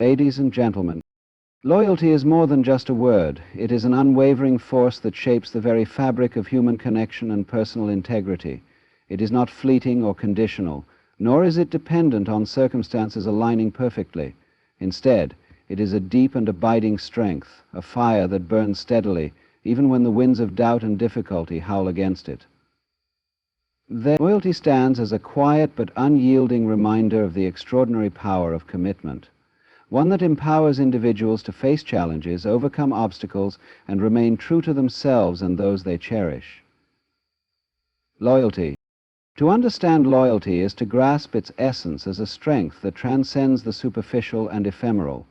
Ladies and gentlemen, loyalty is more than just a word. It is an unwavering force that shapes the very fabric of human connection and personal integrity. It is not fleeting or conditional, nor is it dependent on circumstances aligning perfectly. Instead, it is a deep and abiding strength, a fire that burns steadily, even when the winds of doubt and difficulty howl against it. Loyalty stands as a quiet but unyielding reminder of the extraordinary power of commitment. One that empowers individuals to face challenges, overcome obstacles, and remain true to themselves and those they cherish. Loyalty. To understand loyalty is to grasp its essence as a strength that transcends the superficial and ephemeral.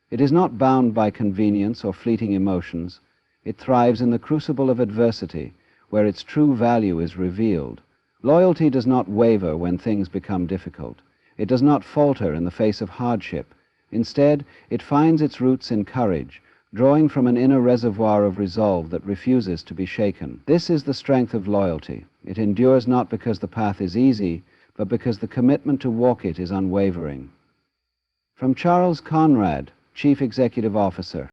It is not bound by convenience or fleeting emotions. It thrives in the crucible of adversity, where its true value is revealed. Loyalty does not waver when things become difficult. It does not falter in the face of hardship. Instead, it finds its roots in courage, drawing from an inner reservoir of resolve that refuses to be shaken. This is the strength of loyalty. It endures not because the path is easy, but because the commitment to walk it is unwavering. From Charles Conrad, Chief Executive Officer.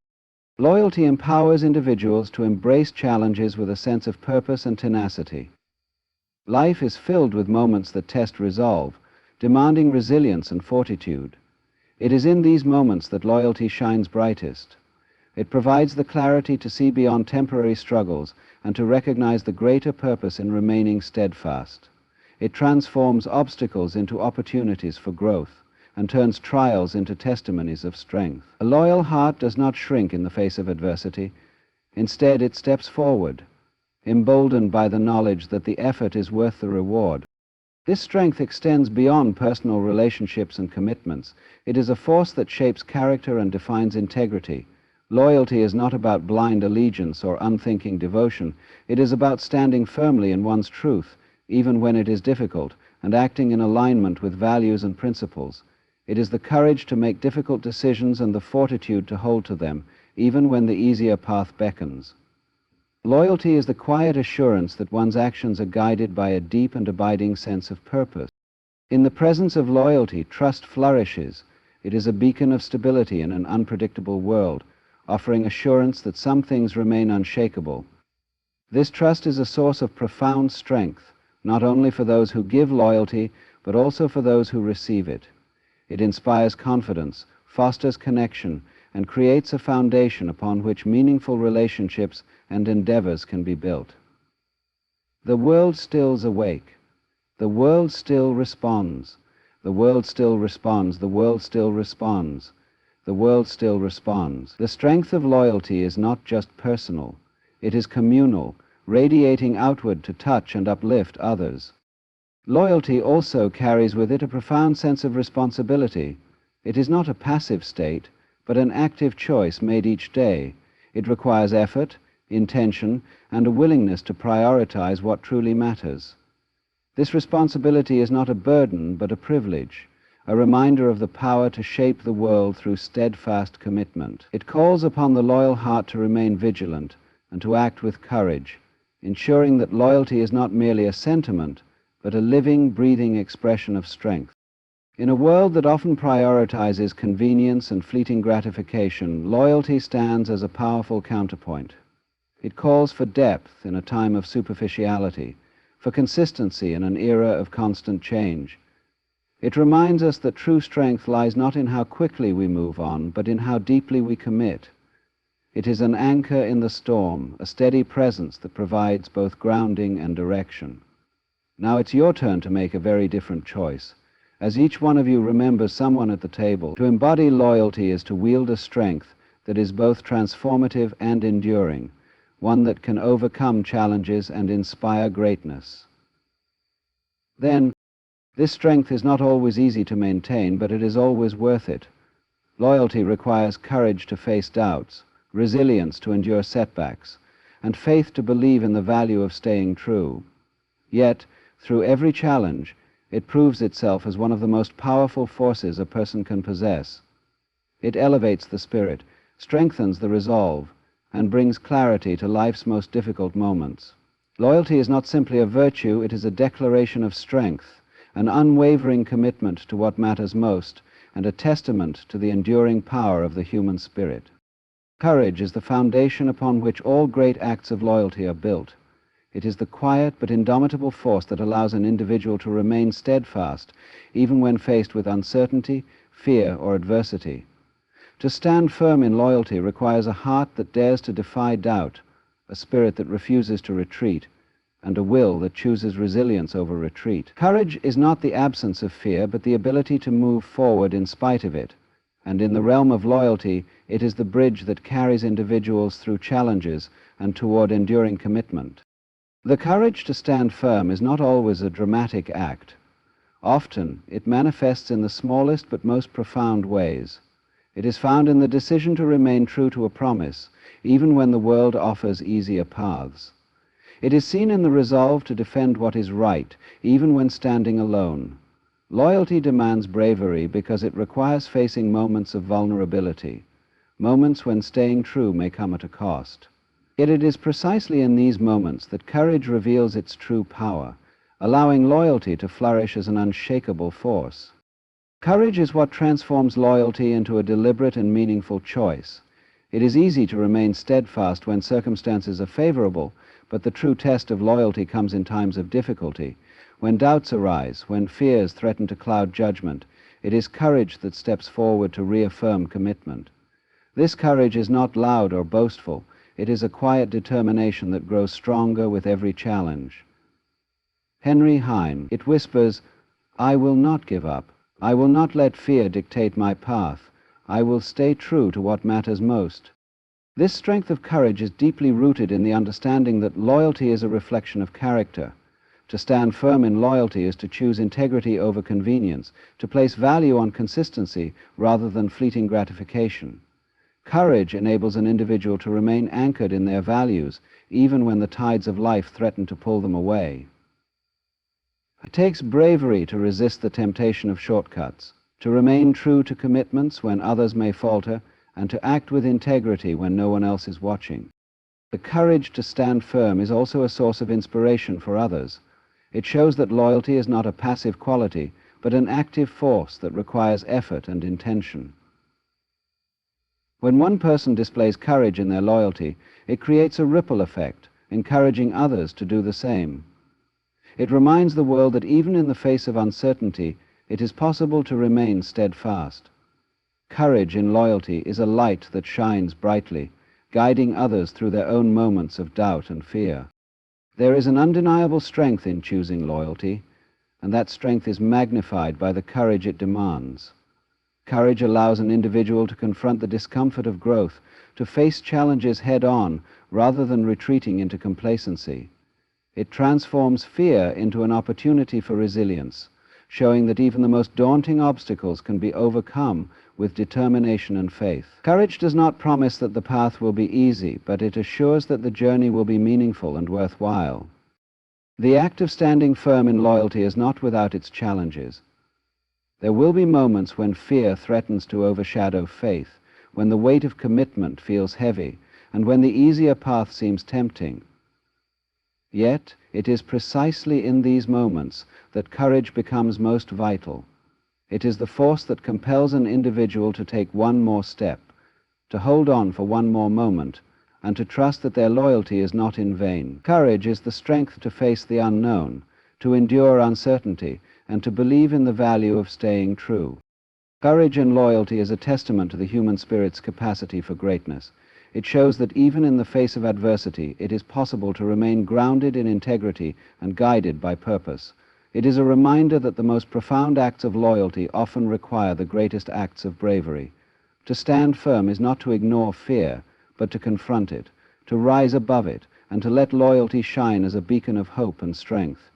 Loyalty empowers individuals to embrace challenges with a sense of purpose and tenacity. Life is filled with moments that test resolve, demanding resilience and fortitude. It is in these moments that loyalty shines brightest. It provides the clarity to see beyond temporary struggles and to recognize the greater purpose in remaining steadfast. It transforms obstacles into opportunities for growth and turns trials into testimonies of strength. A loyal heart does not shrink in the face of adversity. Instead, it steps forward, emboldened by the knowledge that the effort is worth the reward. This strength extends beyond personal relationships and commitments. It is a force that shapes character and defines integrity. Loyalty is not about blind allegiance or unthinking devotion. It is about standing firmly in one's truth, even when it is difficult, and acting in alignment with values and principles. It is the courage to make difficult decisions and the fortitude to hold to them, even when the easier path beckons. Loyalty is the quiet assurance that one's actions are guided by a deep and abiding sense of purpose. In the presence of loyalty, trust flourishes. It is a beacon of stability in an unpredictable world, offering assurance that some things remain unshakable. This trust is a source of profound strength, not only for those who give loyalty, but also for those who receive it. It inspires confidence, fosters connection, and creates a foundation upon which meaningful relationships and endeavors can be built. The world still's awake. The world still responds. The world still responds. The world still responds. The world still responds. The strength of loyalty is not just personal. It is communal, radiating outward to touch and uplift others. Loyalty also carries with it a profound sense of responsibility. It is not a passive state, but an active choice made each day. It requires effort, intention, and a willingness to prioritize what truly matters. This responsibility is not a burden, but a privilege, a reminder of the power to shape the world through steadfast commitment. It calls upon the loyal heart to remain vigilant and to act with courage, ensuring that loyalty is not merely a sentiment, but a living, breathing expression of strength. In a world that often prioritizes convenience and fleeting gratification, loyalty stands as a powerful counterpoint. It calls for depth in a time of superficiality, for consistency in an era of constant change. It reminds us that true strength lies not in how quickly we move on, but in how deeply we commit. It is an anchor in the storm, a steady presence that provides both grounding and direction. Now it's your turn to make a very different choice. As each one of you remembers someone at the table, to embody loyalty is to wield a strength that is both transformative and enduring, one that can overcome challenges and inspire greatness. Then, this strength is not always easy to maintain, but it is always worth it. Loyalty requires courage to face doubts, resilience to endure setbacks, and faith to believe in the value of staying true. Yet, through every challenge, it proves itself as one of the most powerful forces a person can possess. It elevates the spirit, strengthens the resolve, and brings clarity to life's most difficult moments. Loyalty is not simply a virtue, it is a declaration of strength, an unwavering commitment to what matters most, and a testament to the enduring power of the human spirit. Courage is the foundation upon which all great acts of loyalty are built. It is the quiet but indomitable force that allows an individual to remain steadfast even when faced with uncertainty, fear, or adversity. To stand firm in loyalty requires a heart that dares to defy doubt, a spirit that refuses to retreat, and a will that chooses resilience over retreat. Courage is not the absence of fear, but the ability to move forward in spite of it. And in the realm of loyalty, it is the bridge that carries individuals through challenges and toward enduring commitment. The courage to stand firm is not always a dramatic act. Often, it manifests in the smallest but most profound ways. It is found in the decision to remain true to a promise, even when the world offers easier paths. It is seen in the resolve to defend what is right, even when standing alone. Loyalty demands bravery because it requires facing moments of vulnerability, moments when staying true may come at a cost. Yet it is precisely in these moments that courage reveals its true power, allowing loyalty to flourish as an unshakable force. Courage is what transforms loyalty into a deliberate and meaningful choice. It is easy to remain steadfast when circumstances are favorable, but the true test of loyalty comes in times of difficulty. When doubts arise, when fears threaten to cloud judgment, it is courage that steps forward to reaffirm commitment. This courage is not loud or boastful. It is a quiet determination that grows stronger with every challenge. Henry Heine, it whispers, "I will not give up. I will not let fear dictate my path. I will stay true to what matters most." This strength of courage is deeply rooted in the understanding that loyalty is a reflection of character. To stand firm in loyalty is to choose integrity over convenience, to place value on consistency rather than fleeting gratification. Courage enables an individual to remain anchored in their values, even when the tides of life threaten to pull them away. It takes bravery to resist the temptation of shortcuts, to remain true to commitments when others may falter, and to act with integrity when no one else is watching. The courage to stand firm is also a source of inspiration for others. It shows that loyalty is not a passive quality, but an active force that requires effort and intention. When one person displays courage in their loyalty, it creates a ripple effect, encouraging others to do the same. It reminds the world that even in the face of uncertainty, it is possible to remain steadfast. Courage in loyalty is a light that shines brightly, guiding others through their own moments of doubt and fear. There is an undeniable strength in choosing loyalty, and that strength is magnified by the courage it demands. Courage allows an individual to confront the discomfort of growth, to face challenges head-on rather than retreating into complacency. It transforms fear into an opportunity for resilience, showing that even the most daunting obstacles can be overcome with determination and faith. Courage does not promise that the path will be easy, but it assures that the journey will be meaningful and worthwhile. The act of standing firm in loyalty is not without its challenges. There will be moments when fear threatens to overshadow faith, when the weight of commitment feels heavy, and when the easier path seems tempting. Yet, it is precisely in these moments that courage becomes most vital. It is the force that compels an individual to take one more step, to hold on for one more moment, and to trust that their loyalty is not in vain. Courage is the strength to face the unknown, to endure uncertainty, and to believe in the value of staying true. Courage and loyalty is a testament to the human spirit's capacity for greatness. It shows that even in the face of adversity, it is possible to remain grounded in integrity and guided by purpose. It is a reminder that the most profound acts of loyalty often require the greatest acts of bravery. To stand firm is not to ignore fear, but to confront it, to rise above it, and to let loyalty shine as a beacon of hope and strength.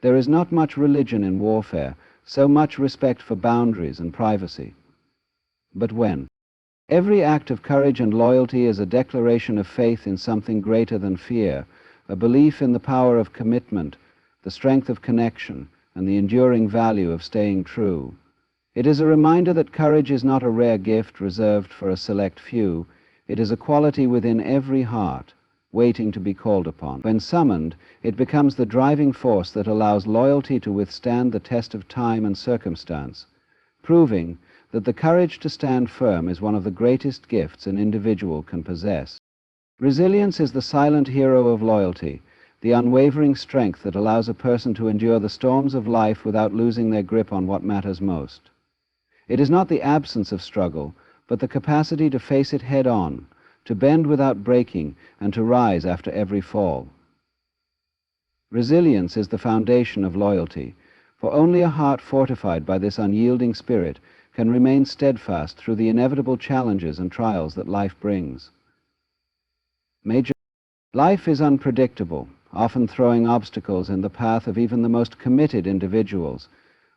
There is not much religion in warfare, so much respect for boundaries and privacy. But when every act of courage and loyalty is a declaration of faith in something greater than fear, a belief in the power of commitment, the strength of connection, and the enduring value of staying true. It is a reminder that courage is not a rare gift reserved for a select few. It is a quality within every heart, waiting to be called upon. When summoned, it becomes the driving force that allows loyalty to withstand the test of time and circumstance. proving that the courage to stand firm is one of the greatest gifts an individual can possess. Resilience is the silent hero of loyalty, the unwavering strength that allows a person to endure the storms of life without losing their grip on what matters most. It is not the absence of struggle, but the capacity to face it head-on, to bend without breaking, and to rise after every fall. Resilience is the foundation of loyalty, for only a heart fortified by this unyielding spirit can remain steadfast through the inevitable challenges and trials that life brings. Life is unpredictable, often throwing obstacles in the path of even the most committed individuals.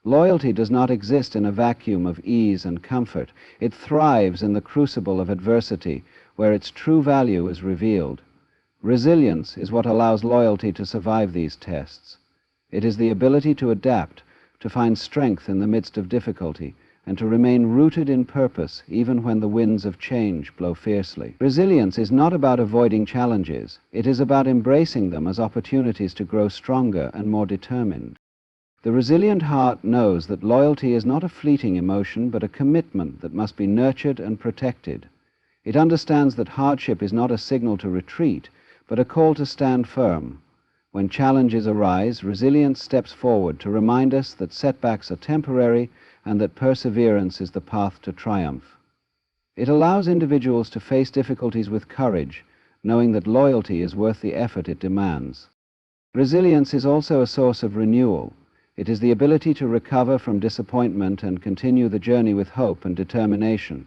Loyalty does not exist in a vacuum of ease and comfort. It thrives in the crucible of adversity, where its true value is revealed. Resilience is what allows loyalty to survive these tests. It is the ability to adapt, to find strength in the midst of difficulty, and to remain rooted in purpose even when the winds of change blow fiercely. Resilience is not about avoiding challenges. It is about embracing them as opportunities to grow stronger and more determined. The resilient heart knows that loyalty is not a fleeting emotion, but a commitment that must be nurtured and protected. It understands that hardship is not a signal to retreat, but a call to stand firm. When challenges arise, resilience steps forward to remind us that setbacks are temporary and that perseverance is the path to triumph. It allows individuals to face difficulties with courage, knowing that loyalty is worth the effort it demands. Resilience is also a source of renewal. It is the ability to recover from disappointment and continue the journey with hope and determination.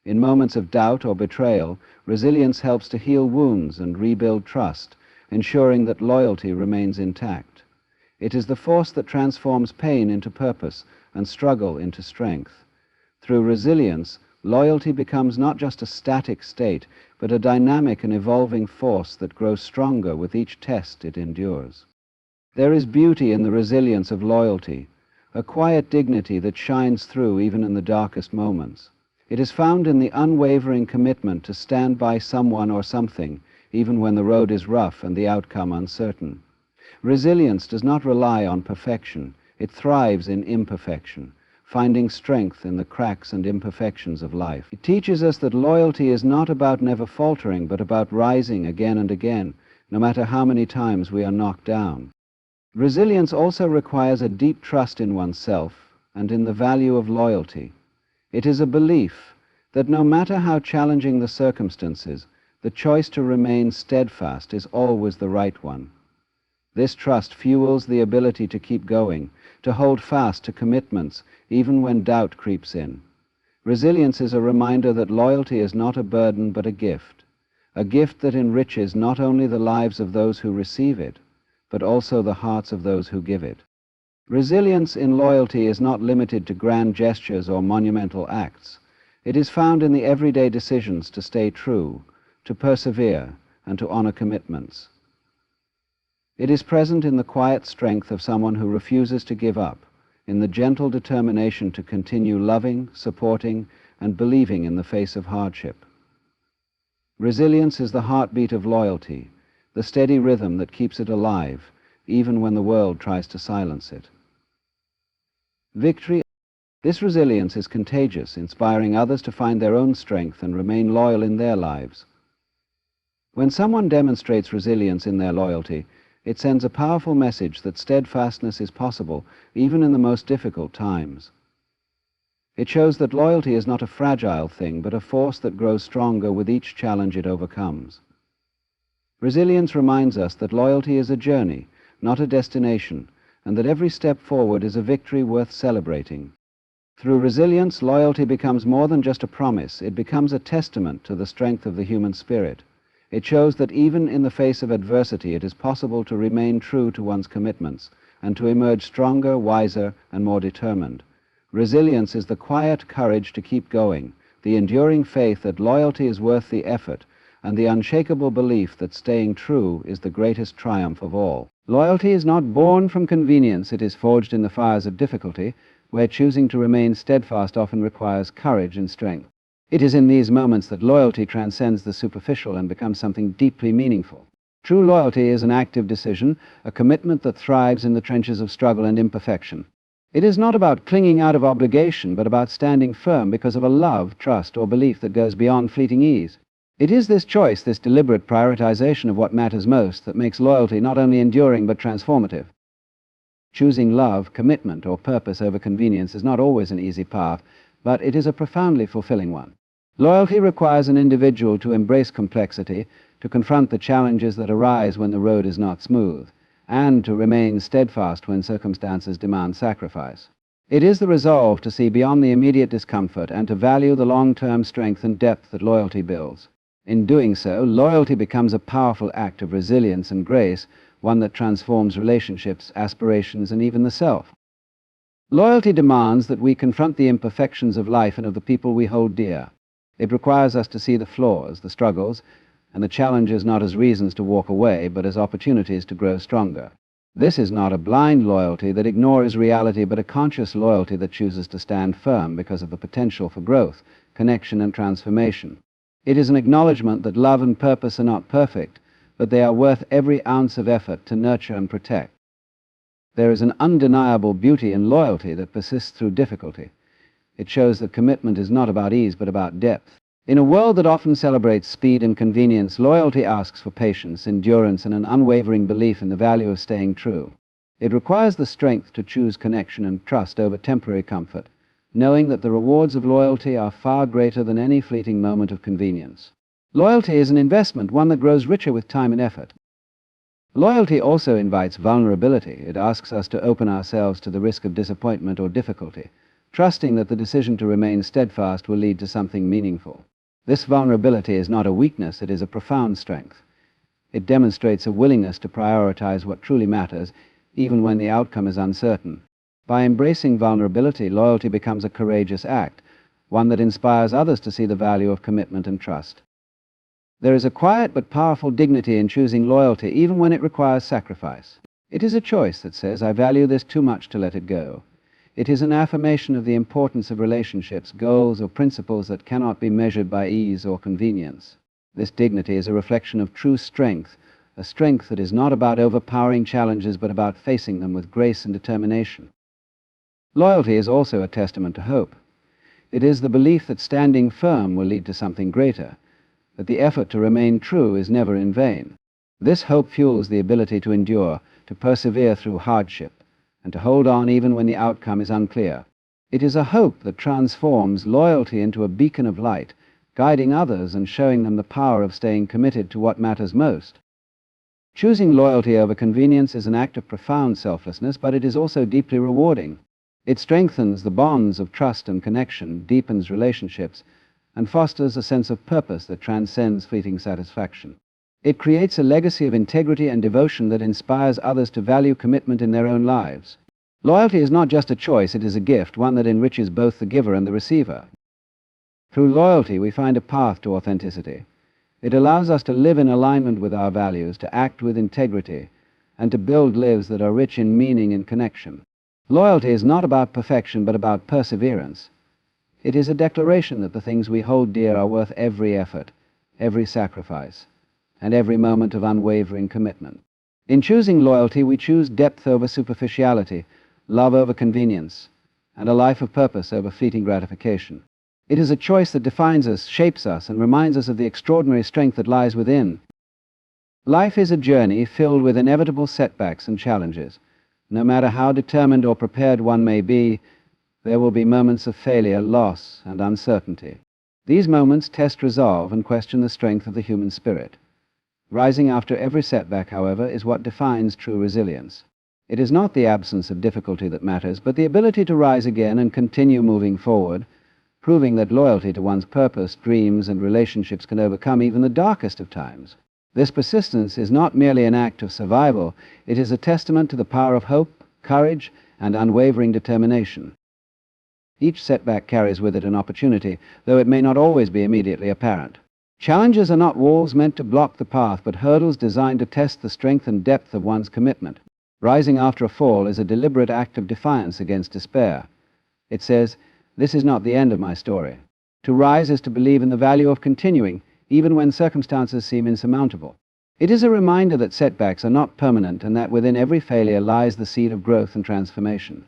In moments of doubt or betrayal, resilience helps to heal wounds and rebuild trust, ensuring that loyalty remains intact. It is the force that transforms pain into purpose and struggle into strength. Through resilience, loyalty becomes not just a static state, but a dynamic and evolving force that grows stronger with each test it endures. There is beauty in the resilience of loyalty, a quiet dignity that shines through even in the darkest moments. It is found in the unwavering commitment to stand by someone or something, even when the road is rough and the outcome uncertain. Resilience does not rely on perfection. It thrives in imperfection, finding strength in the cracks and imperfections of life. It teaches us that loyalty is not about never faltering, but about rising again and again, no matter how many times we are knocked down. Resilience also requires a deep trust in oneself and in the value of loyalty. It is a belief that no matter how challenging the circumstances, the choice to remain steadfast is always the right one. This trust fuels the ability to keep going, to hold fast to commitments, even when doubt creeps in. Resilience is a reminder that loyalty is not a burden but a gift that enriches not only the lives of those who receive it, but also the hearts of those who give it. Resilience in loyalty is not limited to grand gestures or monumental acts. It is found in the everyday decisions to stay true, to persevere, and to honor commitments. It is present in the quiet strength of someone who refuses to give up, in the gentle determination to continue loving, supporting, and believing in the face of hardship. Resilience is the heartbeat of loyalty, the steady rhythm that keeps it alive, even when the world tries to silence it. Victory. This resilience is contagious, inspiring others to find their own strength and remain loyal in their lives. When someone demonstrates resilience in their loyalty, it sends a powerful message that steadfastness is possible even in the most difficult times. It shows that loyalty is not a fragile thing, but a force that grows stronger with each challenge it overcomes. Resilience reminds us that loyalty is a journey, not a destination, and that every step forward is a victory worth celebrating. Through resilience, loyalty becomes more than just a promise. It becomes a testament to the strength of the human spirit. It shows that even in the face of adversity, it is possible to remain true to one's commitments and to emerge stronger, wiser, and more determined. Resilience is the quiet courage to keep going, the enduring faith that loyalty is worth the effort, and the unshakable belief that staying true is the greatest triumph of all. Loyalty is not born from convenience. It is forged in the fires of difficulty, where choosing to remain steadfast often requires courage and strength. It is in these moments that loyalty transcends the superficial and becomes something deeply meaningful. True loyalty is an active decision, a commitment that thrives in the trenches of struggle and imperfection. It is not about clinging out of obligation, but about standing firm because of a love, trust, or belief that goes beyond fleeting ease. It is this choice, this deliberate prioritization of what matters most, that makes loyalty not only enduring but transformative. Choosing love, commitment, or purpose over convenience is not always an easy path, but it is a profoundly fulfilling one. Loyalty requires an individual to embrace complexity, to confront the challenges that arise when the road is not smooth, and to remain steadfast when circumstances demand sacrifice. It is the resolve to see beyond the immediate discomfort and to value the long-term strength and depth that loyalty builds. In doing so, loyalty becomes a powerful act of resilience and grace, one that transforms relationships, aspirations, and even the self. Loyalty demands that we confront the imperfections of life and of the people we hold dear. It requires us to see the flaws, the struggles, and the challenges not as reasons to walk away, but as opportunities to grow stronger. This is not a blind loyalty that ignores reality, but a conscious loyalty that chooses to stand firm because of the potential for growth, connection, and transformation. It is an acknowledgement that love and purpose are not perfect, but they are worth every ounce of effort to nurture and protect. There is an undeniable beauty in loyalty that persists through difficulty. It shows that commitment is not about ease, but about depth. In a world that often celebrates speed and convenience, loyalty asks for patience, endurance, and an unwavering belief in the value of staying true. It requires the strength to choose connection and trust over temporary comfort, knowing that the rewards of loyalty are far greater than any fleeting moment of convenience. Loyalty is an investment, one that grows richer with time and effort. Loyalty also invites vulnerability. It asks us to open ourselves to the risk of disappointment or difficulty, trusting that the decision to remain steadfast will lead to something meaningful. This vulnerability is not a weakness, it is a profound strength. It demonstrates a willingness to prioritize what truly matters, even when the outcome is uncertain. By embracing vulnerability, loyalty becomes a courageous act, one that inspires others to see the value of commitment and trust. There is a quiet but powerful dignity in choosing loyalty, even when it requires sacrifice. It is a choice that says, I value this too much to let it go. It is an affirmation of the importance of relationships, goals, or principles that cannot be measured by ease or convenience. This dignity is a reflection of true strength, a strength that is not about overpowering challenges, but about facing them with grace and determination. Loyalty is also a testament to hope. It is the belief that standing firm will lead to something greater, that the effort to remain true is never in vain. This hope fuels the ability to endure, to persevere through hardship, and to hold on even when the outcome is unclear. It is a hope that transforms loyalty into a beacon of light, guiding others and showing them the power of staying committed to what matters most. Choosing loyalty over convenience is an act of profound selflessness, but it is also deeply rewarding. It strengthens the bonds of trust and connection, deepens relationships, and fosters a sense of purpose that transcends fleeting satisfaction. It creates a legacy of integrity and devotion that inspires others to value commitment in their own lives. Loyalty is not just a choice, it is a gift, one that enriches both the giver and the receiver. Through loyalty, we find a path to authenticity. It allows us to live in alignment with our values, to act with integrity, and to build lives that are rich in meaning and connection. Loyalty is not about perfection, but about perseverance. It is a declaration that the things we hold dear are worth every effort, every sacrifice, and every moment of unwavering commitment. In choosing loyalty, we choose depth over superficiality, love over convenience, and a life of purpose over fleeting gratification. It is a choice that defines us, shapes us, and reminds us of the extraordinary strength that lies within. Life is a journey filled with inevitable setbacks and challenges. No matter how determined or prepared one may be, there will be moments of failure, loss, and uncertainty. These moments test resolve and question the strength of the human spirit. Rising after every setback, however, is what defines true resilience. It is not the absence of difficulty that matters, but the ability to rise again and continue moving forward, proving that loyalty to one's purpose, dreams, and relationships can overcome even the darkest of times. This persistence is not merely an act of survival, it is a testament to the power of hope, courage, and unwavering determination. Each setback carries with it an opportunity, though it may not always be immediately apparent. Challenges are not walls meant to block the path, but hurdles designed to test the strength and depth of one's commitment. Rising after a fall is a deliberate act of defiance against despair. It says, "This is not the end of my story." To rise is to believe in the value of continuing, even when circumstances seem insurmountable. It is a reminder that setbacks are not permanent and that within every failure lies the seed of growth and transformation.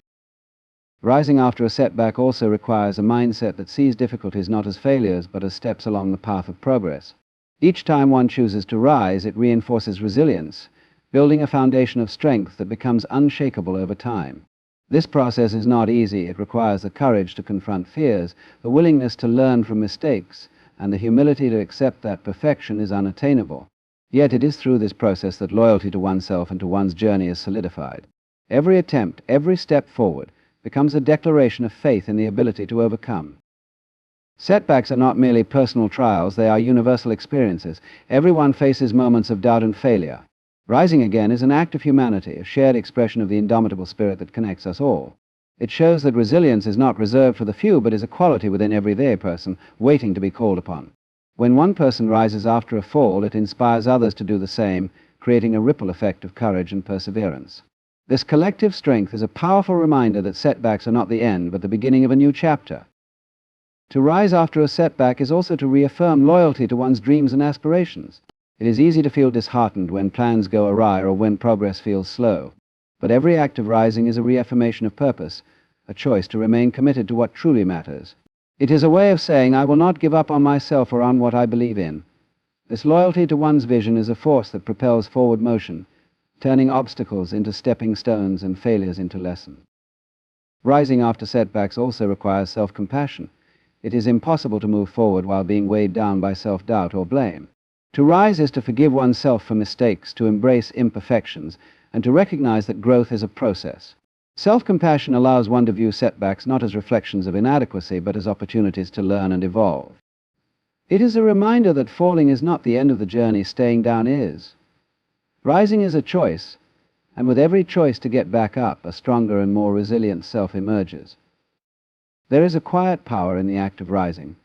Rising after a setback also requires a mindset that sees difficulties not as failures but as steps along the path of progress. Each time one chooses to rise, it reinforces resilience, building a foundation of strength that becomes unshakable over time. This process is not easy. It requires the courage to confront fears, the willingness to learn from mistakes, and the humility to accept that perfection is unattainable. Yet it is through this process that loyalty to oneself and to one's journey is solidified. Every attempt, every step forward, becomes a declaration of faith in the ability to overcome. Setbacks are not merely personal trials, they are universal experiences. Everyone faces moments of doubt and failure. Rising again is an act of humanity, a shared expression of the indomitable spirit that connects us all. It shows that resilience is not reserved for the few, but is a quality within everyday person, waiting to be called upon. When one person rises after a fall, it inspires others to do the same, creating a ripple effect of courage and perseverance. This collective strength is a powerful reminder that setbacks are not the end, but the beginning of a new chapter. To rise after a setback is also to reaffirm loyalty to one's dreams and aspirations. It is easy to feel disheartened when plans go awry or when progress feels slow. But every act of rising is a reaffirmation of purpose, a choice to remain committed to what truly matters. It is a way of saying, I will not give up on myself or on what I believe in. This loyalty to one's vision is a force that propels forward motion, turning obstacles into stepping stones and failures into lessons. Rising after setbacks also requires self-compassion. It is impossible to move forward while being weighed down by self-doubt or blame. To rise is to forgive oneself for mistakes, to embrace imperfections, and to recognize that growth is a process. Self-compassion allows one to view setbacks not as reflections of inadequacy, but as opportunities to learn and evolve. It is a reminder that falling is not the end of the journey, staying down is. Rising is a choice, and with every choice to get back up, a stronger and more resilient self emerges. There is a quiet power in the act of rising.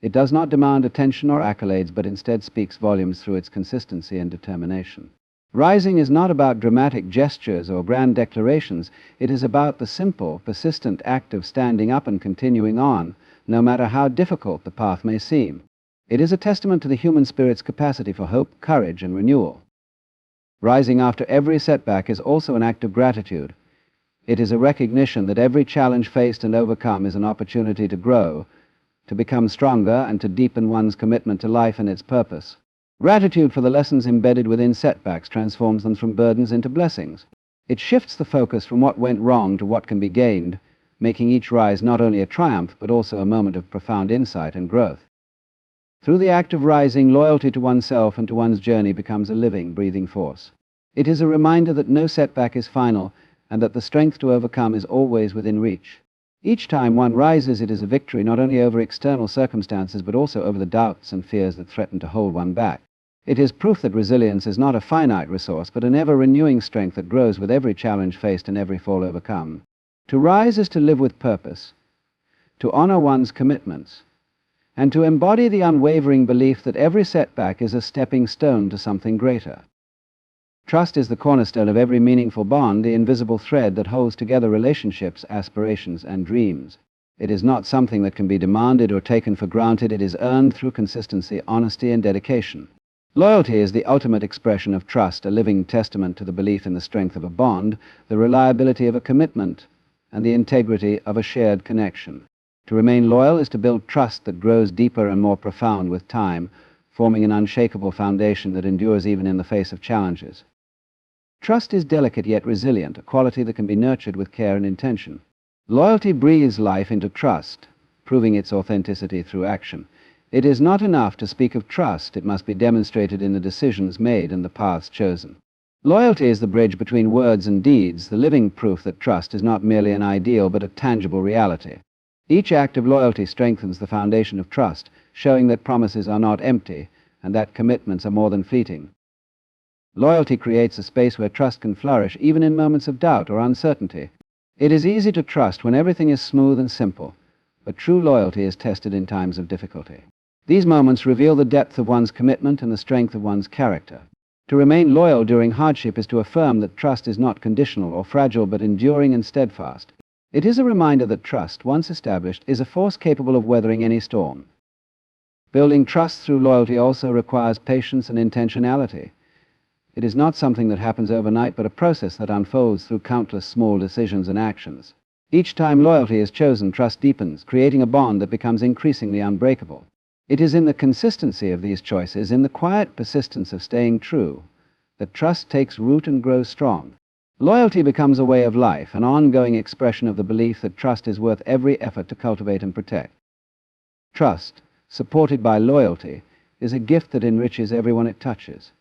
It does not demand attention or accolades, but instead speaks volumes through its consistency and determination. Rising is not about dramatic gestures or grand declarations. It is about the simple, persistent act of standing up and continuing on, no matter how difficult the path may seem. It is a testament to the human spirit's capacity for hope, courage, and renewal. Rising after every setback is also an act of gratitude. It is a recognition that every challenge faced and overcome is an opportunity to grow, to become stronger, and to deepen one's commitment to life and its purpose. Gratitude for the lessons embedded within setbacks transforms them from burdens into blessings. It shifts the focus from what went wrong to what can be gained, making each rise not only a triumph, but also a moment of profound insight and growth. Through the act of rising, loyalty to oneself and to one's journey becomes a living, breathing force. It is a reminder that no setback is final, and that the strength to overcome is always within reach. Each time one rises, it is a victory not only over external circumstances, but also over the doubts and fears that threaten to hold one back. It is proof that resilience is not a finite resource, but an ever-renewing strength that grows with every challenge faced and every fall overcome. To rise is to live with purpose, to honor one's commitments, and to embody the unwavering belief that every setback is a stepping stone to something greater. Trust is the cornerstone of every meaningful bond, the invisible thread that holds together relationships, aspirations, and dreams. It is not something that can be demanded or taken for granted. It is earned through consistency, honesty, and dedication. Loyalty is the ultimate expression of trust, a living testament to the belief in the strength of a bond, the reliability of a commitment, and the integrity of a shared connection. To remain loyal is to build trust that grows deeper and more profound with time, forming an unshakable foundation that endures even in the face of challenges. Trust is delicate yet resilient, a quality that can be nurtured with care and intention. Loyalty breathes life into trust, proving its authenticity through action. It is not enough to speak of trust. It must be demonstrated in the decisions made and the paths chosen. Loyalty is the bridge between words and deeds, the living proof that trust is not merely an ideal but a tangible reality. Each act of loyalty strengthens the foundation of trust, showing that promises are not empty and that commitments are more than fleeting. Loyalty creates a space where trust can flourish even in moments of doubt or uncertainty. It is easy to trust when everything is smooth and simple, but true loyalty is tested in times of difficulty. These moments reveal the depth of one's commitment and the strength of one's character. To remain loyal during hardship is to affirm that trust is not conditional or fragile, but enduring and steadfast. It is a reminder that trust, once established, is a force capable of weathering any storm. Building trust through loyalty also requires patience and intentionality. It is not something that happens overnight, but a process that unfolds through countless small decisions and actions. Each time loyalty is chosen, trust deepens, creating a bond that becomes increasingly unbreakable. It is in the consistency of these choices, in the quiet persistence of staying true, that trust takes root and grows strong. Loyalty becomes a way of life, an ongoing expression of the belief that trust is worth every effort to cultivate and protect. Trust, supported by loyalty, is a gift that enriches everyone it touches.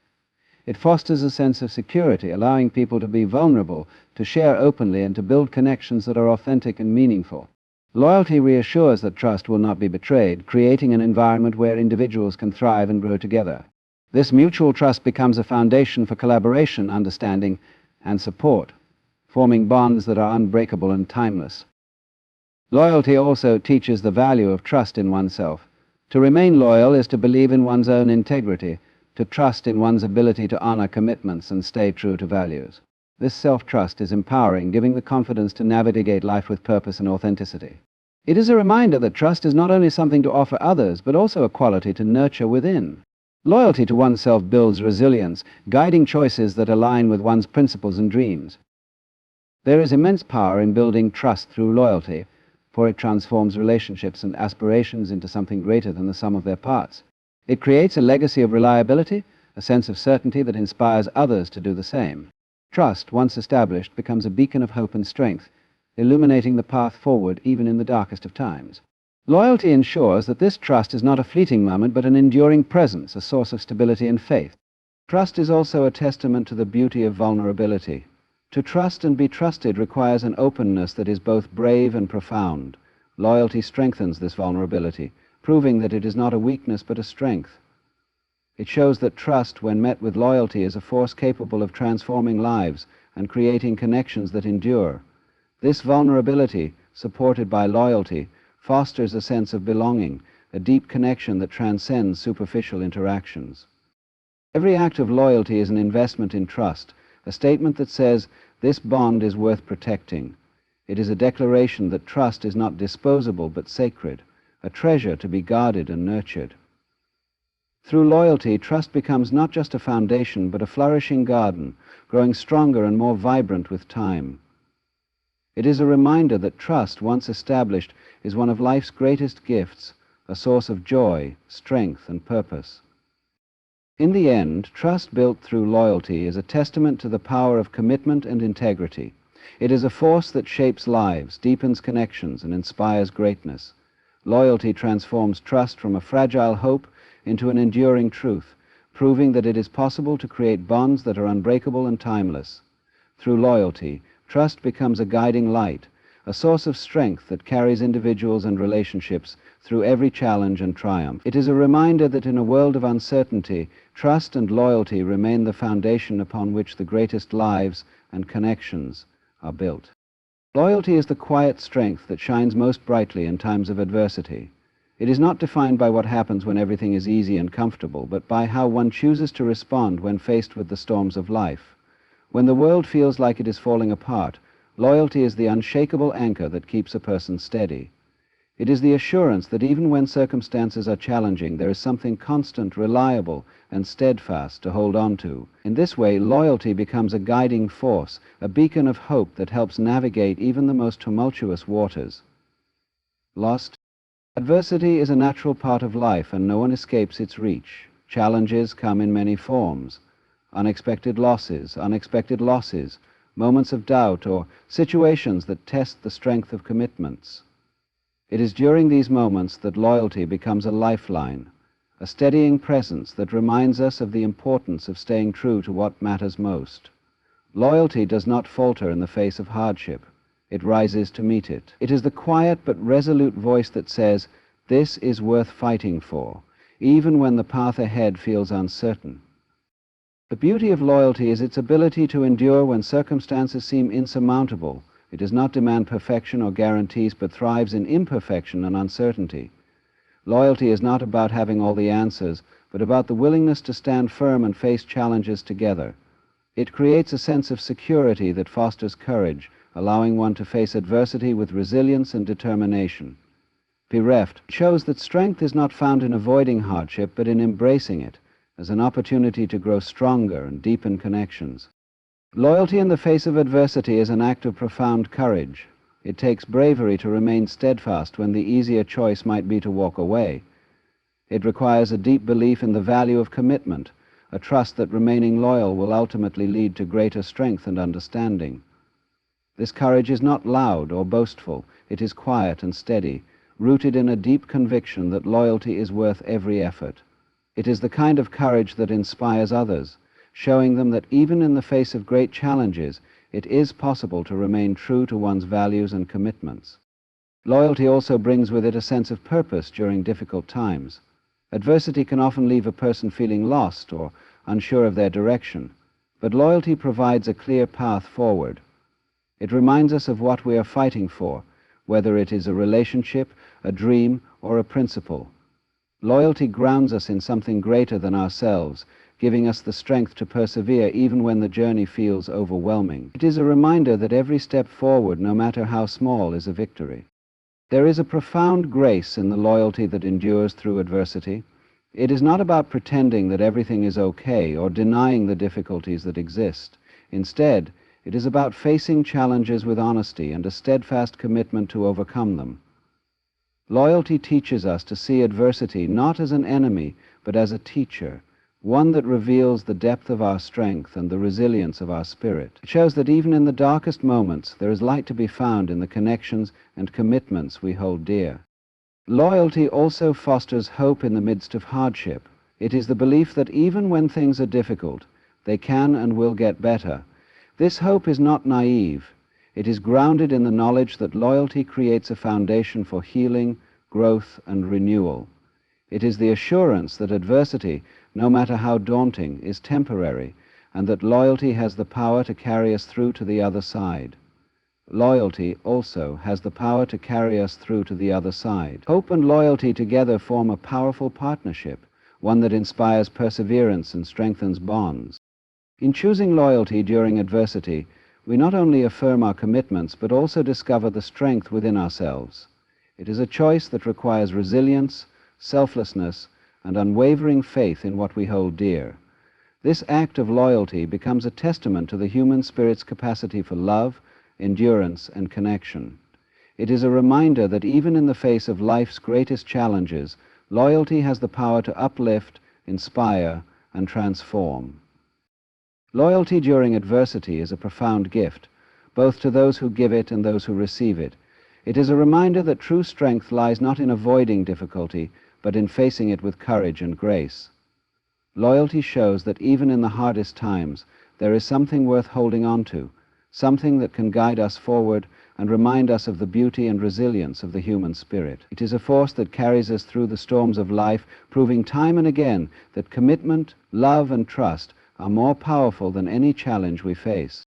It fosters a sense of security, allowing people to be vulnerable, to share openly, and to build connections that are authentic and meaningful. Loyalty reassures that trust will not be betrayed, creating an environment where individuals can thrive and grow together. This mutual trust becomes a foundation for collaboration, understanding, and support, forming bonds that are unbreakable and timeless. Loyalty also teaches the value of trust in oneself. To remain loyal is to believe in one's own integrity, to trust in one's ability to honor commitments and stay true to values. This self-trust is empowering, giving the confidence to navigate life with purpose and authenticity. It is a reminder that trust is not only something to offer others, but also a quality to nurture within. Loyalty to oneself builds resilience, guiding choices that align with one's principles and dreams. There is immense power in building trust through loyalty, for it transforms relationships and aspirations into something greater than the sum of their parts. It creates a legacy of reliability, a sense of certainty that inspires others to do the same. Trust, once established, becomes a beacon of hope and strength, illuminating the path forward even in the darkest of times. Loyalty ensures that this trust is not a fleeting moment, but an enduring presence, a source of stability and faith. Trust is also a testament to the beauty of vulnerability. To trust and be trusted requires an openness that is both brave and profound. Loyalty strengthens this vulnerability, proving that it is not a weakness but a strength. It shows that trust, when met with loyalty, is a force capable of transforming lives and creating connections that endure. This vulnerability, supported by loyalty, fosters a sense of belonging, a deep connection that transcends superficial interactions. Every act of loyalty is an investment in trust, a statement that says, "This bond is worth protecting." It is a declaration that trust is not disposable but sacred, a treasure to be guarded and nurtured. Through loyalty, trust becomes not just a foundation, but a flourishing garden, growing stronger and more vibrant with time. It is a reminder that trust, once established, is one of life's greatest gifts, a source of joy, strength, and purpose. In the end, trust built through loyalty is a testament to the power of commitment and integrity. It is a force that shapes lives, deepens connections, and inspires greatness. Loyalty transforms trust from a fragile hope into an enduring truth, proving that it is possible to create bonds that are unbreakable and timeless. Through loyalty, trust becomes a guiding light, a source of strength that carries individuals and relationships through every challenge and triumph. It is a reminder that in a world of uncertainty, trust and loyalty remain the foundation upon which the greatest lives and connections are built. Loyalty is the quiet strength that shines most brightly in times of adversity. It is not defined by what happens when everything is easy and comfortable, but by how one chooses to respond when faced with the storms of life. When the world feels like it is falling apart, loyalty is the unshakable anchor that keeps a person steady. It is the assurance that even when circumstances are challenging, there is something constant, reliable, and steadfast to hold on to. In this way, loyalty becomes a guiding force, a beacon of hope that helps navigate even the most tumultuous waters. Lost. Adversity is a natural part of life, and no one escapes its reach. Challenges come in many forms. Unexpected losses, moments of doubt, or situations that test the strength of commitments. It is during these moments that loyalty becomes a lifeline, a steadying presence that reminds us of the importance of staying true to what matters most. Loyalty does not falter in the face of hardship. It rises to meet it. It is the quiet but resolute voice that says, "This is worth fighting for," even when the path ahead feels uncertain. The beauty of loyalty is its ability to endure when circumstances seem insurmountable. It does not demand perfection or guarantees, but thrives in imperfection and uncertainty. Loyalty is not about having all the answers, but about the willingness to stand firm and face challenges together. It creates a sense of security that fosters courage, allowing one to face adversity with resilience and determination. Bereft shows that strength is not found in avoiding hardship, but in embracing it as an opportunity to grow stronger and deepen connections. Loyalty in the face of adversity is an act of profound courage. It takes bravery to remain steadfast when the easier choice might be to walk away. It requires a deep belief in the value of commitment, a trust that remaining loyal will ultimately lead to greater strength and understanding. This courage is not loud or boastful. It is quiet and steady, rooted in a deep conviction that loyalty is worth every effort. It is the kind of courage that inspires others, showing them that even in the face of great challenges, it is possible to remain true to one's values and commitments. Loyalty also brings with it a sense of purpose during difficult times. Adversity can often leave a person feeling lost or unsure of their direction, but loyalty provides a clear path forward. It reminds us of what we are fighting for, whether it is a relationship, a dream, or a principle. Loyalty grounds us in something greater than ourselves, giving us the strength to persevere even when the journey feels overwhelming. It is a reminder that every step forward, no matter how small, is a victory. There is a profound grace in the loyalty that endures through adversity. It is not about pretending that everything is okay or denying the difficulties that exist. Instead, it is about facing challenges with honesty and a steadfast commitment to overcome them. Loyalty teaches us to see adversity not as an enemy, but as a teacher, one that reveals the depth of our strength and the resilience of our spirit. It shows that even in the darkest moments, there is light to be found in the connections and commitments we hold dear. Loyalty also fosters hope in the midst of hardship. It is the belief that even when things are difficult, they can and will get better. This hope is not naive. It is grounded in the knowledge that loyalty creates a foundation for healing, growth, and renewal. It is the assurance that adversity, no matter how daunting, is temporary, and that loyalty has the power to carry us through to the other side. Loyalty also has the power to carry us through to the other side. Hope and loyalty together form a powerful partnership, one that inspires perseverance and strengthens bonds. In choosing loyalty during adversity, we not only affirm our commitments, but also discover the strength within ourselves. It is a choice that requires resilience, selflessness, and unwavering faith in what we hold dear. This act of loyalty becomes a testament to the human spirit's capacity for love, endurance, and connection. It is a reminder that even in the face of life's greatest challenges, loyalty has the power to uplift, inspire, and transform. Loyalty during adversity is a profound gift, both to those who give it and those who receive it. It is a reminder that true strength lies not in avoiding difficulty, but in facing it with courage and grace. Loyalty shows that even in the hardest times, there is something worth holding on to, something that can guide us forward and remind us of the beauty and resilience of the human spirit. It is a force that carries us through the storms of life, proving time and again that commitment, love, and trust are more powerful than any challenge we face.